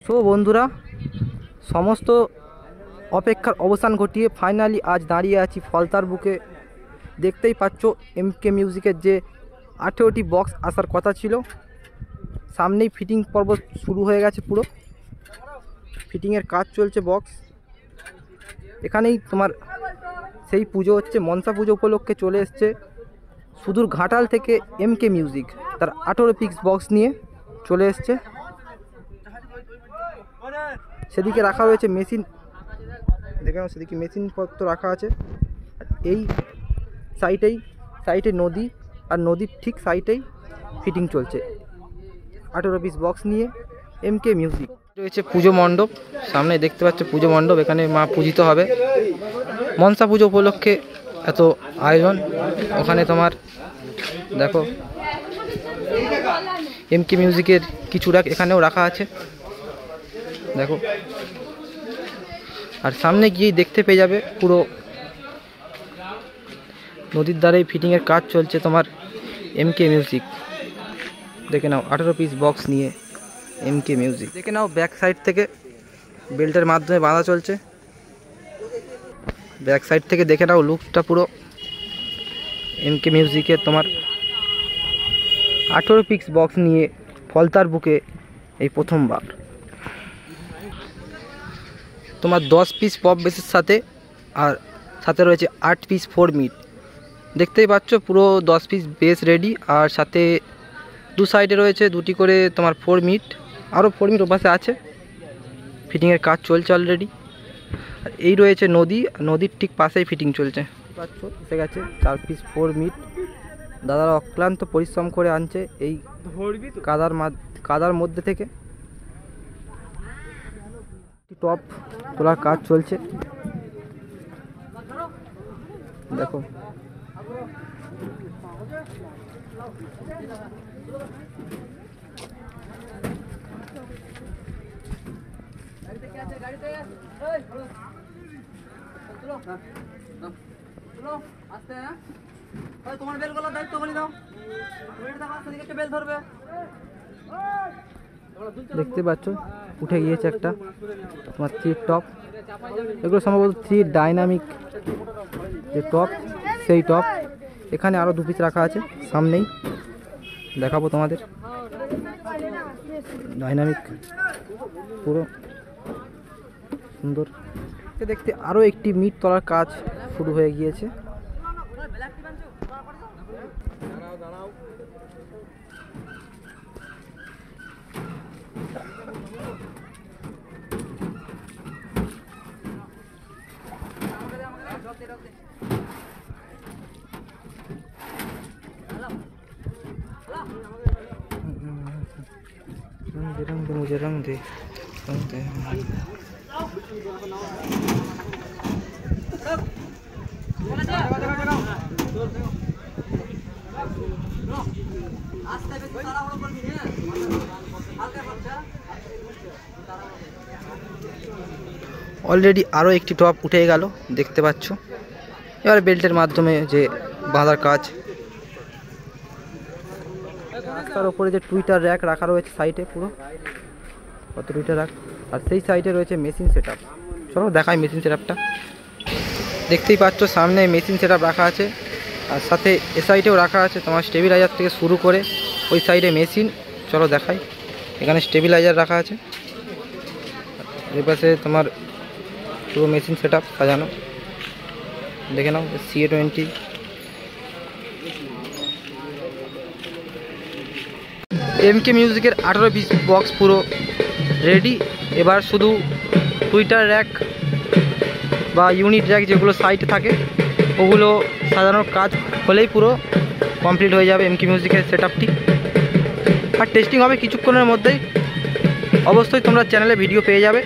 So বন্ধুরা, সমস্ত অপেক্ষার অবসান ঘটিয়ে ফাইনালি আজ দাঁড়িয়ে আছি ফলতার বুকে। দেখতেই পাচ্ছ এমকে মিউজিকের যে 18টি বক্স আসার কথা ছিল, সামনেই ফিটিং পর্ব শুরু হয়ে গেছে। পুরো ফিটিংয়ের কাজ চলছে। বক্স এখানেই তোমার সেই পুজো হচ্ছে, মনসা পুজো উপলক্ষে চলে এসছে সুদূর ঘাটাল থেকে এমকে মিউজিক। তার 18 পিস বক্স নিয়ে চলে এসছে। সেদিকে রাখা রয়েছে মেশিন, দেখেন সেদিকে মেশিনপত্র রাখা আছে। এই সাইডে নদী, আর নদীর ঠিক সাইডেই ফিটিং চলছে 18 পিস বক্স নিয়ে এমকে মিউজিক। রয়েছে পুজো মণ্ডপ, সামনে দেখতে পাচ্ছ পুজো মণ্ডপ। এখানে মা পূজিত হবে। মনসা পুজো উপলক্ষে এত আয়োজন। ওখানে তোমার দেখো এমকে মিউজিকের কিছু রাখ এখানেও রাখা আছে, দেখো। আর সামনে গিয়েই দেখতে পেয়ে যাবে পুরো নদীর ধারেই ফিটিংয়ের কাজ চলছে তোমার এমকে মিউজিক। দেখে নাও 18 পিস বক্স নিয়ে এমকে মিউজিক। দেখে নাও ব্যাক সাইড থেকে বেল্টের মাধ্যমে বাঁধা চলছে। ব্যাক সাইড থেকে দেখে নাও লুকটা পুরো এমকে মিউজিকের। তোমার 18 পিস বক্স নিয়ে ফলতার বুকে এই প্রথমবার। তোমার 10 পিস পপ বেসের সাথে, আর সাথে রয়েছে 8 পিস 4 মিট। দেখতেই পাচ্ছ পুরো 10 পিস বেস রেডি, আর সাথে দু সাইডে রয়েছে দুটি করে তোমার 4 মিট। আরও 4 মিট ওপাশে আছে। ফিটিংয়ের কাজ চলছে অলরেডি। আর এই রয়েছে নদী, নদীর ঠিক পাশেই ফিটিং চলছে। পাচ্ছ এসে গেছে 4 পিস 4 মিট। দাদারা অক্লান্ত পরিশ্রম করে আনছে এই কাদার মধ্যে থেকে। টপ তোলার কাজ চলছে, দেখো। তোমার বেলগুলোর দায়িত্ব বলে দাও, বেল ধরবে। দেখতে পাচ্ছ উঠে গিয়েছে একটা তোমার 3 টপ। এগুলো সম্ভবত 3 ডাইনামিক যে টপ, সেই টপ। এখানে আরও 2 পিস রাখা আছে, সামনেই দেখাবো তোমাদের। ডাইনামিক পুরো সুন্দর। দেখতে আরও একটি মিট তোলার কাজ শুরু হয়ে গিয়েছে। मुझे रंग दे অলরেডি আরও একটি টপ উঠে গেল, দেখতে পাচ্ছ। এবার বেল্টের মাধ্যমে যে বাঁধার কাজ। রাস্তার ওপরে যে টুইটার র্যাক রাখা রয়েছে সাইডে, পুরো কত টুইটার র্যাক। আর সেই সাইডে রয়েছে মেশিন সেট আপ। চলো দেখাই মেশিন সেট আপটা। দেখতেই পাচ্ছ সামনে মেশিন সেট আপ রাখা আছে, আর সাথে এ সাইডেও রাখা আছে তোমার স্টেবিলাইজার থেকে শুরু করে ওই সাইডে মেশিন। চলো দেখাই। এখানে স্টেবিলাইজার রাখা আছে, এর পাশে তোমার পুরো মেশিন সেট আপ সাজানো। দেখে নাও CA20। এমকে মিউজিকের 18 পিস বক্স পুরো রেডি। এবার শুধু টুইটার র্যাক বা ইউনিট র্যাক যেগুলো সাইডে থাকে ওগুলো সাজানোর কাজ হলেই পুরো কমপ্লিট হয়ে যাবে এমকে মিউজিকের সেট আপটি। আর টেস্টিং হবে কিছুক্ষণের মধ্যেই। অবশ্যই তোমরা চ্যানেলে ভিডিও পেয়ে যাবে।